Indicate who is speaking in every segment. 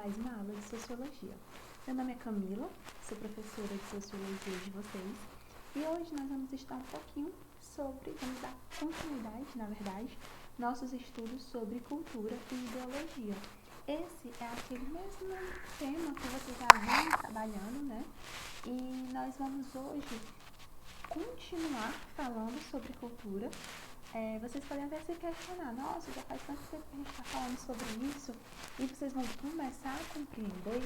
Speaker 1: mais uma aula de Sociologia. Meu nome é Camila, sou professora de Sociologia de vocês e hoje nós vamos estudar um pouquinho vamos dar continuidade, na verdade, nossos estudos sobre cultura e ideologia. Esse é aquele mesmo tema que vocês já vêm trabalhando, né? E nós vamos hoje continuar falando sobre cultura. Vocês podem até se questionar, nossa, já faz tanto tempo que a gente está falando sobre isso, e vocês vão começar a compreender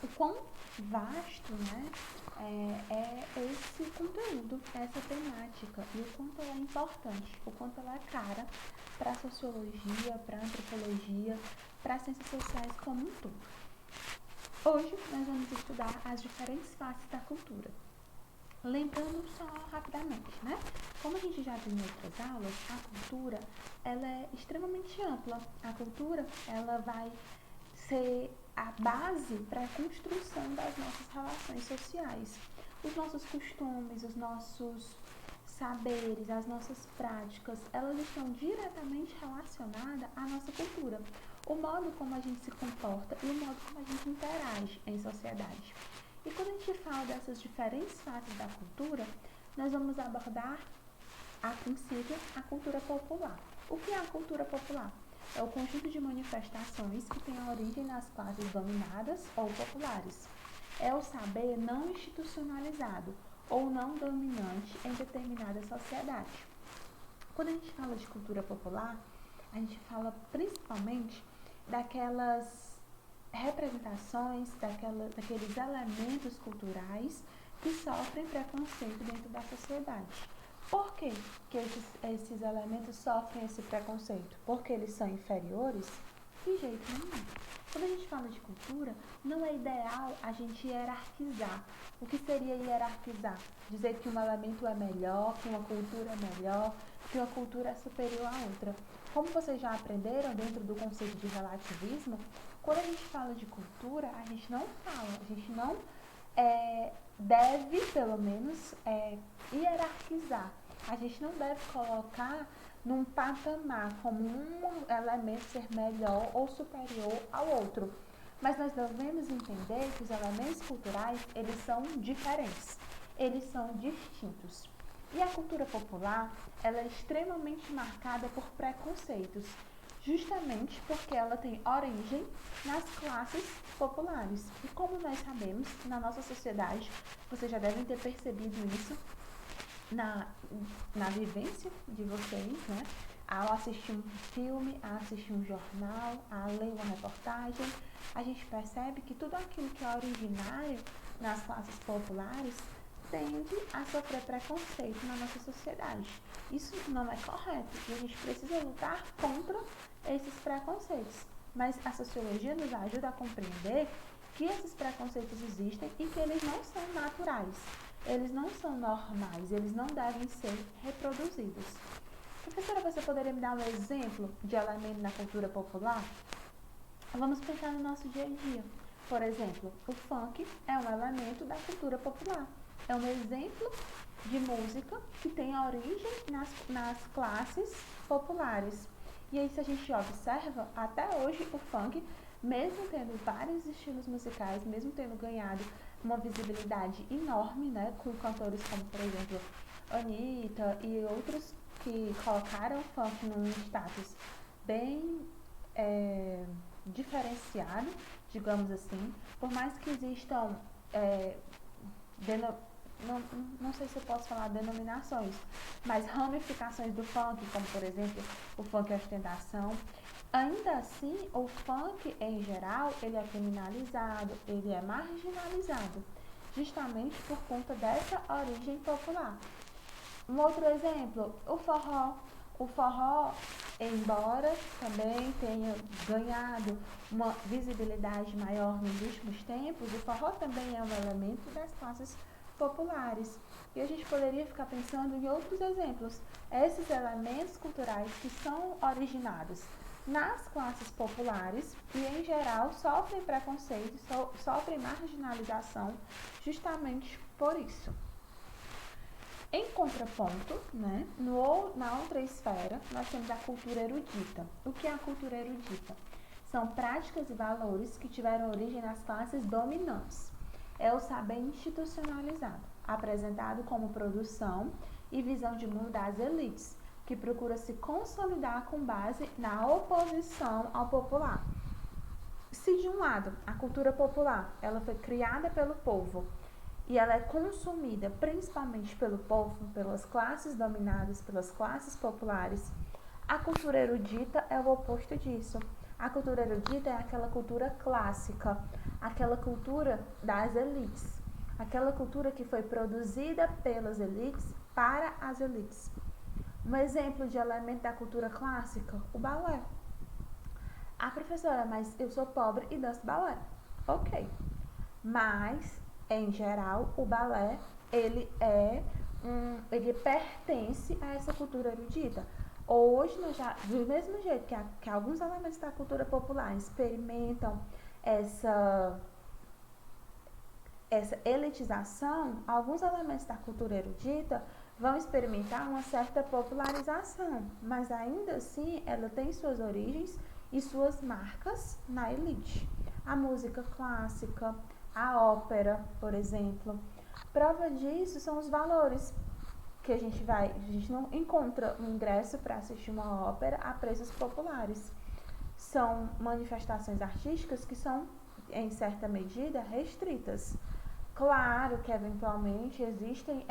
Speaker 1: o quão vasto, né, é esse conteúdo, essa temática, e o quanto ela é importante, o quanto ela é cara para a sociologia, para a antropologia, para as ciências sociais como um todo. Hoje nós vamos estudar as diferentes faces da cultura. Lembrando só rapidamente, né? Como a gente já viu em outras aulas, a cultura, ela é extremamente ampla. A cultura, ela vai ser a base para a construção das nossas relações sociais. Os nossos costumes, os nossos saberes, as nossas práticas, elas estão diretamente relacionadas à nossa cultura. O modo como a gente se comporta e o modo como a gente interage em sociedade. E quando a gente fala dessas diferentes faces da cultura, nós vamos abordar, a princípio, a cultura popular. O que é a cultura popular? É o conjunto de manifestações que tem origem nas classes dominadas ou populares. É o saber não institucionalizado ou não dominante em determinada sociedade. Quando a gente fala de cultura popular, a gente fala principalmente daquelas representações, daqueles elementos culturais que sofrem preconceito dentro da sociedade. Por que esses elementos sofrem esse preconceito? Porque eles são inferiores? De jeito nenhum. Quando a gente fala de cultura, não é ideal a gente hierarquizar. O que seria hierarquizar? Dizer que um elemento é melhor, que uma cultura é melhor, que uma cultura é superior à outra. Como vocês já aprenderam dentro do conceito de relativismo, quando a gente fala de cultura, a gente não deve, pelo menos, hierarquizar. A gente não deve colocar num patamar como um elemento ser melhor ou superior ao outro. Mas nós devemos entender que os elementos culturais, eles são diferentes, eles são distintos. E a cultura popular, ela é extremamente marcada por preconceitos, justamente porque ela tem origem nas classes populares. E como nós sabemos, na nossa sociedade, vocês já devem ter percebido isso na vivência de vocês, né? Ao assistir um filme, a assistir um jornal, a ler uma reportagem, a gente percebe que tudo aquilo que é originário nas classes populares tende a sofrer preconceito na nossa sociedade. Isso não é correto e a gente precisa lutar contra esses preconceitos. Mas a sociologia nos ajuda a compreender que esses preconceitos existem e que eles não são naturais, eles não são normais, eles não devem ser reproduzidos. Professora, você poderia me dar um exemplo de elemento na cultura popular? Vamos pensar no nosso dia a dia. Por exemplo, o funk é um elemento da cultura popular. É um exemplo de música que tem origem nas classes populares. E aí, se a gente observa, até hoje o funk, mesmo tendo vários estilos musicais, mesmo tendo ganhado uma visibilidade enorme, né, com cantores como, por exemplo, Anitta e outros que colocaram o funk num status bem diferenciado, digamos assim, por mais que existam não sei se eu posso falar denominações, mas ramificações do funk, como por exemplo o funk ostentação, ainda assim o funk em geral ele é criminalizado, ele é marginalizado, justamente por conta dessa origem popular. Um outro exemplo, o forró. O forró, embora também tenha ganhado uma visibilidade maior nos últimos tempos, o forró também é um elemento das classes populares. E a gente poderia ficar pensando em outros exemplos. Esses elementos culturais que são originados nas classes populares e, em geral, sofrem preconceito, sofrem marginalização justamente por isso. Em contraponto, né, na outra esfera, nós temos a cultura erudita. O que é a cultura erudita? são práticas e valores que tiveram origem nas classes dominantes. É o saber institucionalizado, apresentado como produção e visão de mundo das elites, que procura se consolidar com base na oposição ao popular. Se de um lado a cultura popular ela foi criada pelo povo e ela é consumida principalmente pelo povo, pelas classes dominadas, pelas classes populares, a cultura erudita é o oposto disso. A cultura erudita é aquela cultura clássica, aquela cultura das elites, aquela cultura que foi produzida pelas elites para as elites. Um exemplo de elemento da cultura clássica, o balé. Ah, professora, mas eu sou pobre e danço balé. Ok. Mas, em geral, o balé, ele pertence a essa cultura erudita. Hoje, nós já, do mesmo jeito que alguns elementos da cultura popular experimentam essa elitização, alguns elementos da cultura erudita vão experimentar uma certa popularização, mas ainda assim ela tem suas origens e suas marcas na elite. A música clássica, a ópera, por exemplo. Prova disso são os valores que a gente não encontra um ingresso para assistir uma ópera a preços populares. São manifestações artísticas que são, em certa medida, restritas. Claro que eventualmente existem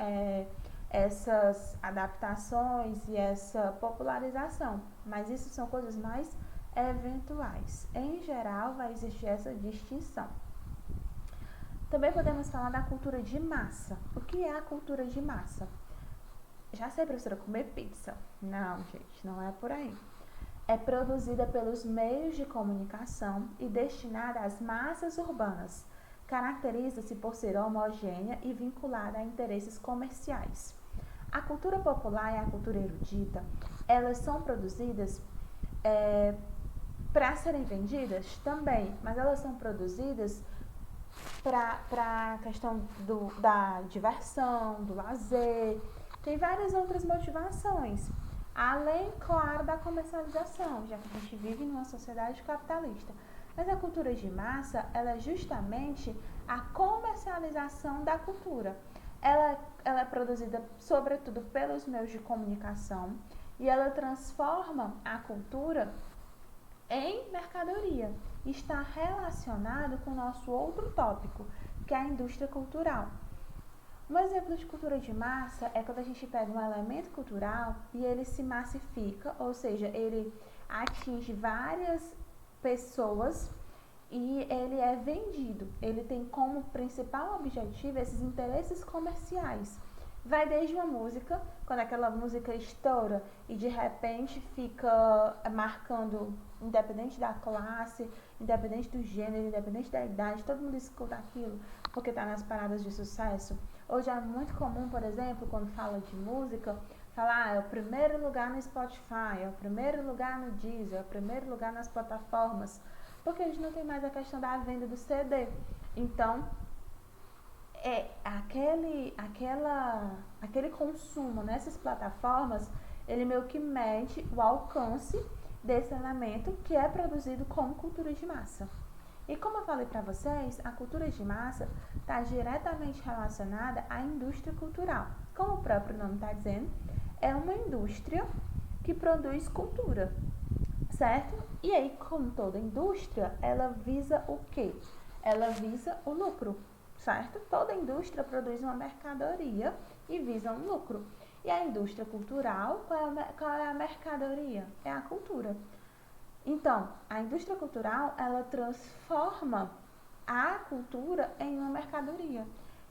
Speaker 1: essas adaptações e essa popularização, mas isso são coisas mais eventuais. Em geral, vai existir essa distinção. Também podemos falar da cultura de massa. O que é a cultura de massa? Já sei, professora, comer pizza. Não, gente, não é por aí. É produzida pelos meios de comunicação e destinada às massas urbanas. Caracteriza-se por ser homogênea e vinculada a interesses comerciais. A cultura popular e a cultura erudita, elas são produzidas para serem vendidas também, mas elas são produzidas para a questão da diversão, do lazer, tem várias outras motivações, além, claro, da comercialização, já que a gente vive numa sociedade capitalista. Mas a cultura de massa, ela é justamente a comercialização da cultura. Ela é produzida, sobretudo, pelos meios de comunicação e ela transforma a cultura em mercadoria. Está relacionado com o nosso outro tópico, que é a indústria cultural. Um exemplo de cultura de massa é quando a gente pega um elemento cultural e ele se massifica, ou seja, ele atinge várias pessoas e ele é vendido. Ele tem como principal objetivo esses interesses comerciais. Vai desde uma música, quando aquela música estoura e de repente fica marcando, independente da classe, independente do gênero, independente da idade, todo mundo escuta aquilo porque está nas paradas de sucesso. Hoje é muito comum, por exemplo, quando fala de música, falar é o primeiro lugar no Spotify, é o primeiro lugar no Deezer, é o primeiro lugar nas plataformas, porque a gente não tem mais a questão da venda do CD. Então, aquele consumo nessas plataformas, ele meio que mede o alcance desse elemento que é produzido como cultura de massa. E como eu falei para vocês, a cultura de massa está diretamente relacionada à indústria cultural. Como o próprio nome está dizendo, é uma indústria que produz cultura, certo? E aí, como toda indústria, ela visa o quê? Ela visa o lucro, certo? Toda indústria produz uma mercadoria e visa um lucro. E a indústria cultural, qual é a mercadoria? É a cultura. Então, a indústria cultural, ela transforma a cultura em uma mercadoria,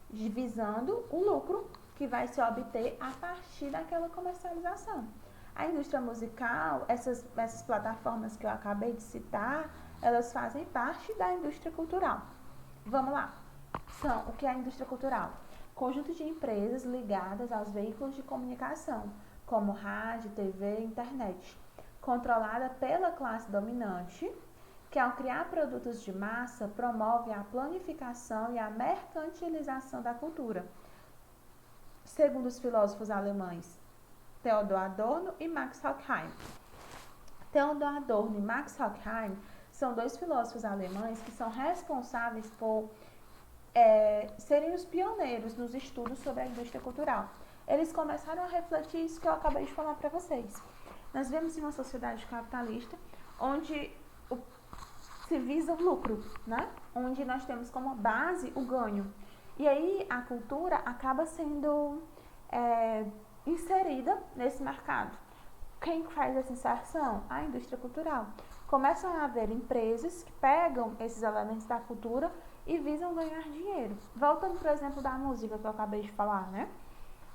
Speaker 1: visando o lucro que vai se obter a partir daquela comercialização. A indústria musical, essas plataformas que eu acabei de citar, elas fazem parte da indústria cultural. Vamos lá. O que é a indústria cultural? Conjunto de empresas ligadas aos veículos de comunicação, como rádio, TV e internet, controlada pela classe dominante, que ao criar produtos de massa, promove a planificação e a mercantilização da cultura. Segundo os filósofos alemães Theodor Adorno e Max Horkheim. Theodor Adorno e Max Horkheim são dois filósofos alemães que são responsáveis por serem os pioneiros nos estudos sobre a indústria cultural. Eles começaram a refletir isso que eu acabei de falar para vocês. Nós vivemos em uma sociedade capitalista onde se visa o lucro, né? Onde nós temos como base o ganho. E aí a cultura acaba sendo inserida nesse mercado. Quem faz essa inserção? A indústria cultural. Começam a haver empresas que pegam esses elementos da cultura e visam ganhar dinheiro. Voltando, por exemplo, da música que eu acabei de falar, né?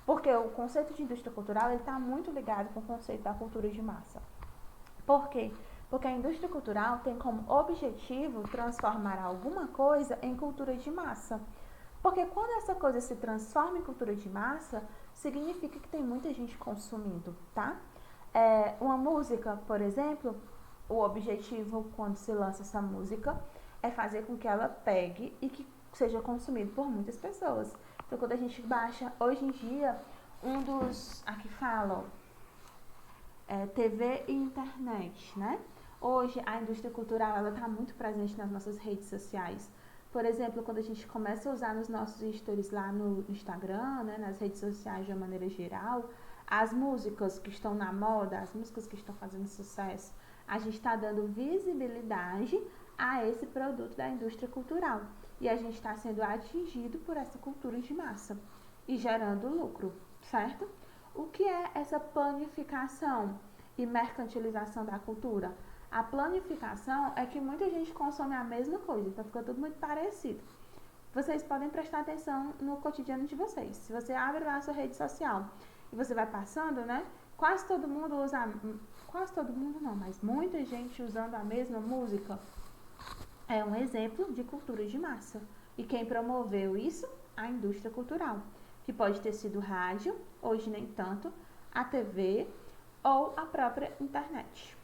Speaker 1: Porque o conceito de indústria cultural está muito ligado com o conceito da cultura de massa. Por quê? Porque a indústria cultural tem como objetivo transformar alguma coisa em cultura de massa. Porque quando essa coisa se transforma em cultura de massa, significa que tem muita gente consumindo, tá? Uma música, por exemplo, o objetivo quando se lança essa música é fazer com que ela pegue e que seja consumida por muitas pessoas. Então, quando a gente baixa, hoje em dia, aqui falam, TV e internet, né? Hoje, a indústria cultural, ela está muito presente nas nossas redes sociais. Por exemplo, quando a gente começa a usar nos nossos stories lá no Instagram, né, nas redes sociais de uma maneira geral, as músicas que estão na moda, as músicas que estão fazendo sucesso, a gente está dando visibilidade a esse produto da indústria cultural. E a gente está sendo atingido por essa cultura de massa e gerando lucro, certo? O que é essa planificação e mercantilização da cultura? A planificação é que muita gente consome a mesma coisa, então fica tudo muito parecido. Vocês podem prestar atenção no cotidiano de vocês. Se você abre lá a sua rede social e você vai passando, né? Quase todo mundo não, mas muita gente usando a mesma música. É um exemplo de cultura de massa. E quem promoveu isso? A indústria cultural, que pode ter sido rádio, hoje nem tanto, a TV ou a própria internet.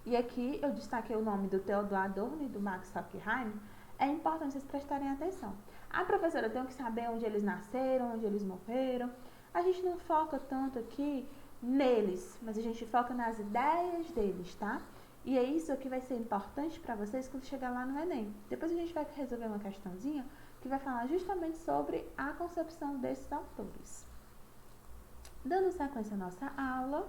Speaker 1: E aqui eu destaquei o nome do Theodor Adorno e do Max Horkheim. É importante vocês prestarem atenção. A professora tem que saber onde eles nasceram, onde eles morreram. A gente não foca tanto aqui neles, mas a gente foca nas ideias deles, tá? E é isso que vai ser importante para vocês quando chegar lá no Enem. Depois a gente vai resolver uma questãozinha que vai falar justamente sobre a concepção desses autores. Dando sequência à nossa aula,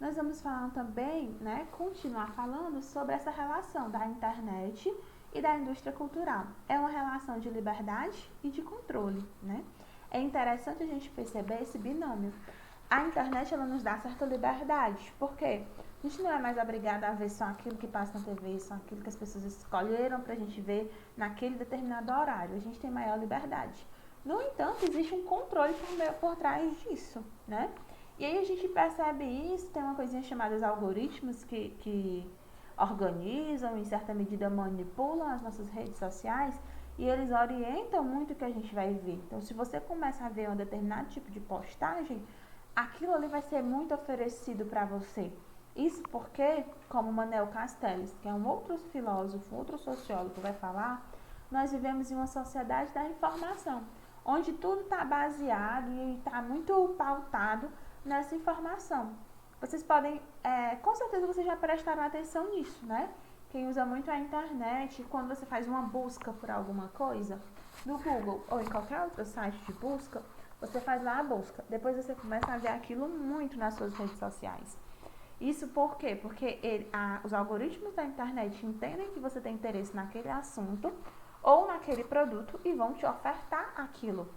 Speaker 1: nós vamos falar também, né, continuar falando sobre essa relação da internet e da indústria cultural. É uma relação de liberdade e de controle, né? É interessante a gente perceber esse binômio. A internet, ela nos dá certa liberdade. Por quê? A gente não é mais obrigada a ver só aquilo que passa na TV, só aquilo que as pessoas escolheram pra gente ver naquele determinado horário. A gente tem maior liberdade. No entanto, existe um controle por trás disso, né? E aí a gente percebe isso, tem uma coisinha chamada algoritmos que organizam, em certa medida manipulam as nossas redes sociais e eles orientam muito o que a gente vai ver. Então, se você começa a ver um determinado tipo de postagem, aquilo ali vai ser muito oferecido para você. Isso porque, como Manuel Castells, que é um outro filósofo, outro sociólogo, vai falar, nós vivemos em uma sociedade da informação, onde tudo está baseado e está muito pautado nessa informação. Vocês podem, com certeza vocês já prestaram atenção nisso, né? Quem usa muito a internet, quando você faz uma busca por alguma coisa, no Google ou em qualquer outro site de busca, você faz lá a busca. Depois você começa a ver aquilo muito nas suas redes sociais. Isso por quê? Porque os algoritmos da internet entendem que você tem interesse naquele assunto ou naquele produto e vão te ofertar aquilo,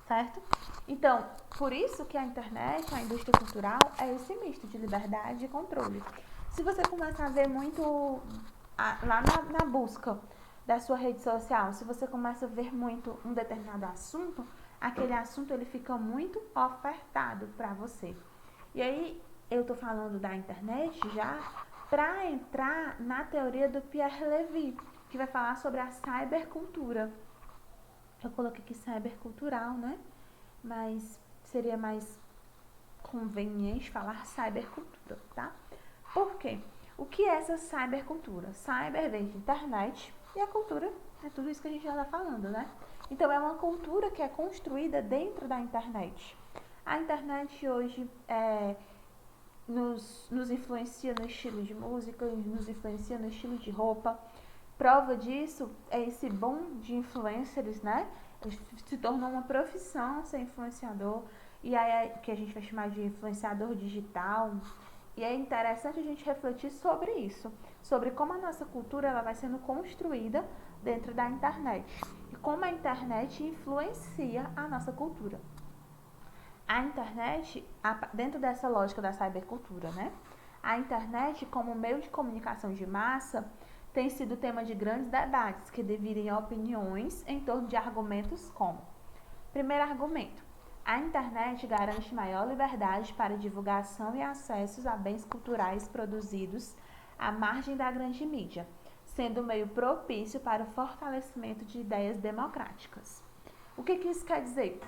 Speaker 1: certo? Então, por isso que a internet, a indústria cultural, é esse misto de liberdade e controle. Se você começar a ver muito lá na busca da sua rede social, se você começa a ver muito um determinado assunto, aquele assunto ele fica muito ofertado para você. E aí, eu tô falando da internet já para entrar na teoria do Pierre Levy, que vai falar sobre a cybercultura. Eu coloquei aqui cybercultural, né? Mas seria mais conveniente falar cybercultura, tá? Por quê? O que é essa cybercultura? Cyber vem de internet e a cultura é tudo isso que a gente já está falando, né? Então, é uma cultura que é construída dentro da internet. A internet hoje nos influencia no estilo de música, nos influencia no estilo de roupa. Prova disso é esse boom de influencers, né? Se tornou uma profissão ser influenciador, e aí que a gente vai chamar de influenciador digital. E é interessante a gente refletir sobre isso, sobre como a nossa cultura ela vai sendo construída dentro da internet e como a internet influencia a nossa cultura. A internet, dentro dessa lógica da cybercultura, né? A internet, como meio de comunicação de massa, tem sido tema de grandes debates que dividem opiniões em torno de argumentos como: primeiro argumento, a internet garante maior liberdade para divulgação e acessos a bens culturais produzidos à margem da grande mídia, sendo um meio propício para o fortalecimento de ideias democráticas. O que isso quer dizer?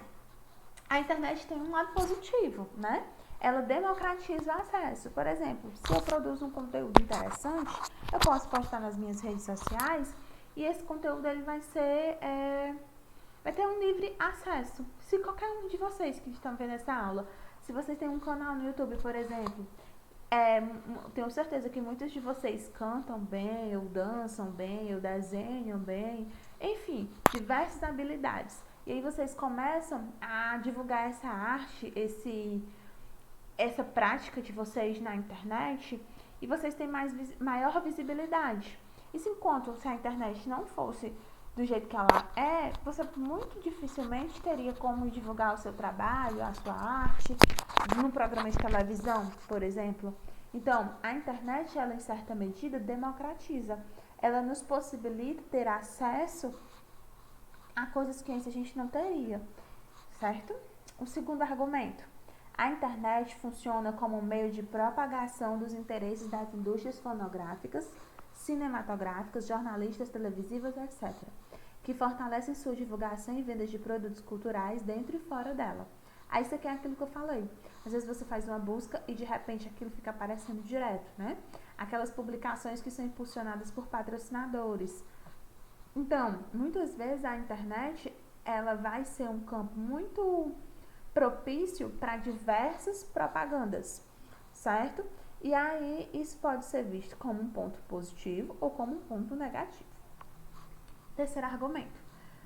Speaker 1: A internet tem um lado positivo, né? Ela democratiza o acesso. Por exemplo, se eu produzo um conteúdo interessante, eu posso postar nas minhas redes sociais e esse conteúdo ele vai ter um livre acesso. Se qualquer um de vocês que estão vendo essa aula, se vocês têm um canal no YouTube, por exemplo, tenho certeza que muitos de vocês cantam bem, ou dançam bem, ou desenham bem, enfim, diversas habilidades. E aí vocês começam a divulgar essa arte, essa prática de vocês na internet, e vocês têm maior visibilidade. E se a internet não fosse do jeito que ela é, você muito dificilmente teria como divulgar o seu trabalho, a sua arte, num programa de televisão, por exemplo. Então, a internet, ela em certa medida democratiza. Ela nos possibilita ter acesso a coisas que antes a gente não teria, certo? O segundo argumento: a internet funciona como um meio de propagação dos interesses das indústrias fonográficas, cinematográficas, jornalistas, televisivas, etc., que fortalecem sua divulgação e vendas de produtos culturais dentro e fora dela. Aí isso aqui é aquilo que eu falei. Às vezes você faz uma busca e de repente aquilo fica aparecendo direto, né? Aquelas publicações que são impulsionadas por patrocinadores. Então, muitas vezes a internet ela vai ser um campo muito propício para diversas propagandas, certo? E aí isso pode ser visto como um ponto positivo ou como um ponto negativo. Terceiro argumento: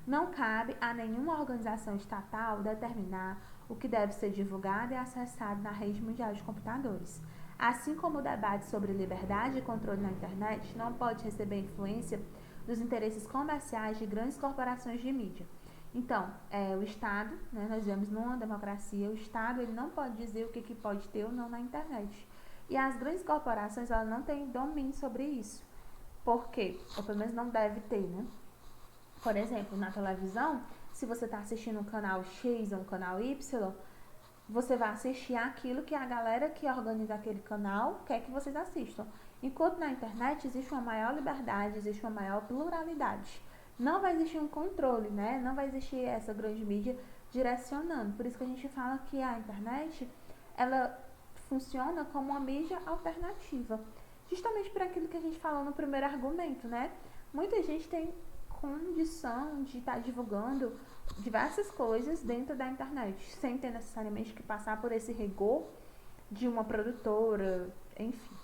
Speaker 1: não cabe a nenhuma organização estatal determinar o que deve ser divulgado e acessado na rede mundial de computadores. Assim como o debate sobre liberdade e controle na internet não pode receber influência dos interesses comerciais de grandes corporações de mídia. Então, o Estado, né, nós vivemos numa democracia, o Estado ele não pode dizer o que pode ter ou não na internet. E as grandes corporações elas não têm domínio sobre isso. Por quê? Ou pelo menos não deve ter, né? Por exemplo, na televisão, se você está assistindo um canal X ou um canal Y, você vai assistir aquilo que a galera que organiza aquele canal quer que vocês assistam. Enquanto na internet existe uma maior liberdade, existe uma maior pluralidade. Não vai existir um controle, né? Não vai existir essa grande mídia direcionando. Por isso que a gente fala que a internet, ela funciona como uma mídia alternativa. Justamente por aquilo que a gente falou no primeiro argumento, né? Muita gente tem condição de estar divulgando diversas coisas dentro da internet, sem ter necessariamente que passar por esse rigor de uma produtora, enfim,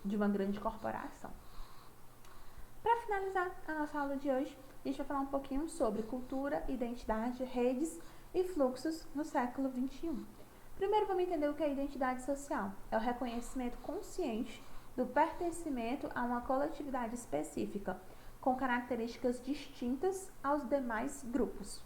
Speaker 1: de uma grande corporação. Para finalizar a nossa aula de hoje, a gente vai falar um pouquinho sobre cultura, identidade, redes e fluxos no século XXI. Primeiro vamos entender o que é identidade social. É o reconhecimento consciente do pertencimento a uma coletividade específica, com características distintas aos demais grupos.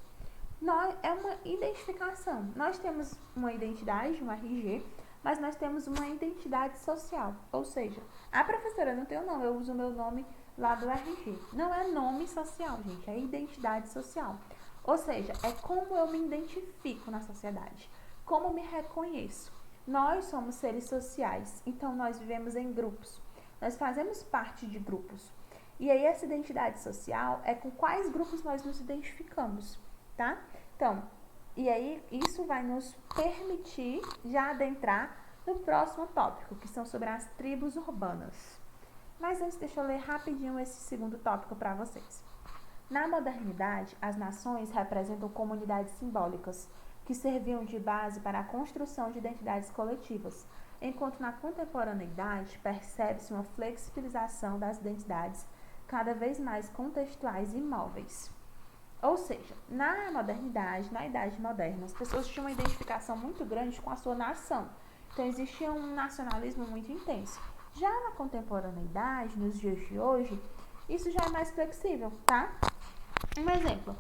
Speaker 1: É uma identificação. Nós temos uma identidade, um RG, mas nós temos uma identidade social. Ou seja, a professora não tem o nome, eu uso o meu nome lá do RG. Não é nome social, gente, é identidade social. Ou seja, é como eu me identifico na sociedade, como me reconheço. Nós somos seres sociais, então nós vivemos em grupos. Nós fazemos parte de grupos. E aí essa identidade social é com quais grupos nós nos identificamos, tá? Então, e aí isso vai nos permitir já adentrar no próximo tópico, que são sobre as tribos urbanas. Mas antes, deixa eu ler rapidinho esse segundo tópico para vocês. Na modernidade, as nações representam comunidades simbólicas, que serviam de base para a construção de identidades coletivas, enquanto na contemporaneidade percebe-se uma flexibilização das identidades cada vez mais contextuais e móveis. Ou seja, na modernidade, na Idade Moderna, as pessoas tinham uma identificação muito grande com a sua nação. Então, existia um nacionalismo muito intenso. Já na contemporaneidade, nos dias de hoje, isso já é mais flexível, tá? Um exemplo,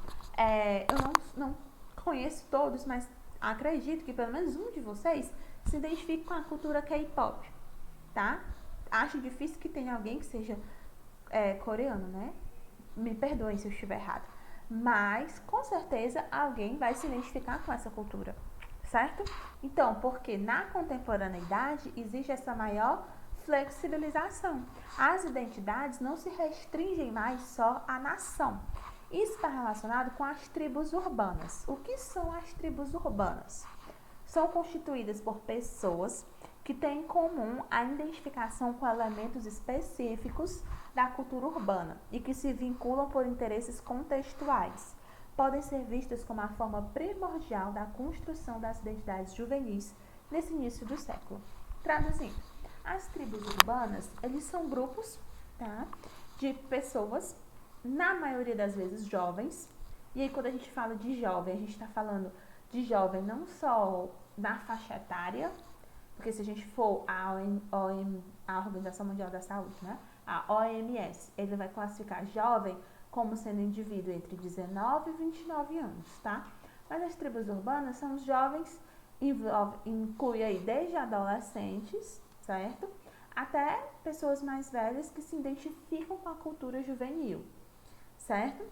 Speaker 1: eu não conheço todos, mas acredito que pelo menos um de vocês se identifique com a cultura K-pop, tá? Acho difícil que tenha alguém que seja coreano, né? Me perdoem se eu estiver errado. Mas, com certeza, alguém vai se identificar com essa cultura, certo? Então, porque na contemporaneidade existe essa maior flexibilização. As identidades não se restringem mais só à nação. Isso está relacionado com as tribos urbanas. O que são as tribos urbanas? São constituídas por pessoas que têm em comum a identificação com elementos específicos da cultura urbana e que se vinculam por interesses contextuais. Podem ser vistas como a forma primordial da construção das identidades juvenis nesse início do século. Traduzindo, as tribos urbanas, eles são grupos, tá, de pessoas, na maioria das vezes jovens, e aí quando a gente fala de jovem, a gente está falando de jovem não só na faixa etária, porque se a gente for a Organização Mundial da Saúde, né, a OMS, ele vai classificar jovem como sendo indivíduo entre 19 e 29 anos, tá? Mas as tribos urbanas são os jovens, inclui aí desde adolescentes, certo? Até pessoas mais velhas que se identificam com a cultura juvenil, certo?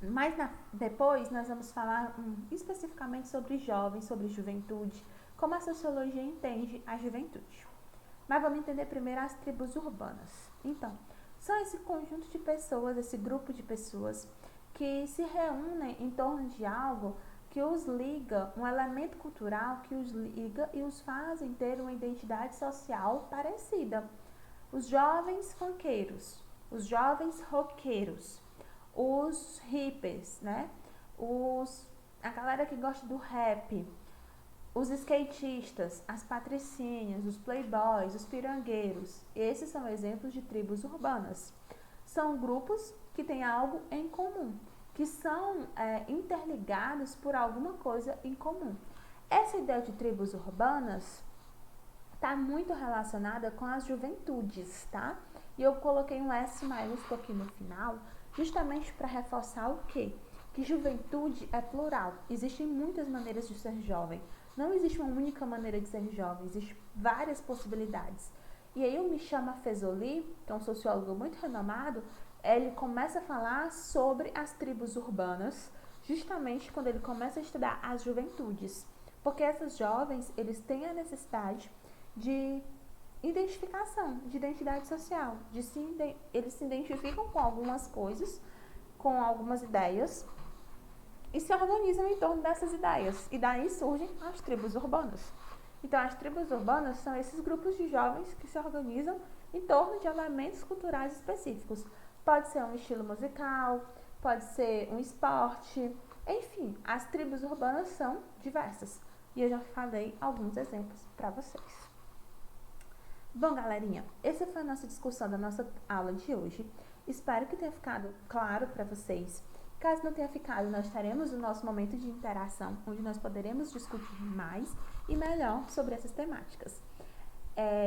Speaker 1: Mas depois nós vamos falar especificamente sobre jovens, sobre juventude, como a sociologia entende a juventude. Mas vamos entender primeiro as tribos urbanas. Então, são esse conjunto de pessoas, esse grupo de pessoas que se reúnem em torno de algo que os liga, um elemento cultural que os liga e os fazem ter uma identidade social parecida. Os jovens funkeiros, os jovens roqueiros, os hippies, né? A galera que gosta do rap, os skatistas, as patricinhas, os playboys, os pirangueiros. Esses são exemplos de tribos urbanas. São grupos que têm algo em comum, que são interligados por alguma coisa em comum. Essa ideia de tribos urbanas está muito relacionada com as juventudes, tá? E eu coloquei um S maiúsculo aqui no final, justamente para reforçar o quê? Que juventude é plural. Existem muitas maneiras de ser jovem. Não existe uma única maneira de ser jovem, existem várias possibilidades. E aí o Michel Fezoli, que é um sociólogo muito renomado, ele começa a falar sobre as tribos urbanas, justamente quando ele começa a estudar as juventudes. Porque essas jovens, eles têm a necessidade de identificação, de identidade social. Eles se identificam com algumas coisas, com algumas ideias, e se organizam em torno dessas ideias. E daí surgem as tribos urbanas. Então, as tribos urbanas são esses grupos de jovens que se organizam em torno de elementos culturais específicos. Pode ser um estilo musical, pode ser um esporte, enfim, as tribos urbanas são diversas. E eu já falei alguns exemplos para vocês. Bom, galerinha, essa foi a nossa discussão da nossa aula de hoje. Espero que tenha ficado claro para vocês. Caso não tenha ficado, nós teremos o nosso momento de interação, onde nós poderemos discutir mais e melhor sobre essas temáticas.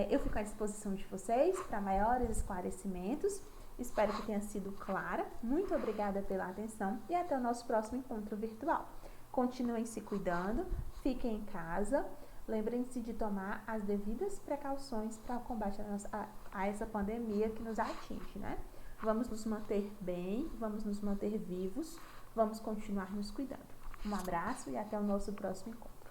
Speaker 1: Eu fico à disposição de vocês para maiores esclarecimentos. Espero que tenha sido clara. Muito obrigada pela atenção e até o nosso próximo encontro virtual. Continuem se cuidando, fiquem em casa. Lembrem-se de tomar as devidas precauções para o combate a essa pandemia que nos atinge, né? Vamos nos manter bem, vamos nos manter vivos, vamos continuar nos cuidando. Um abraço e até o nosso próximo encontro.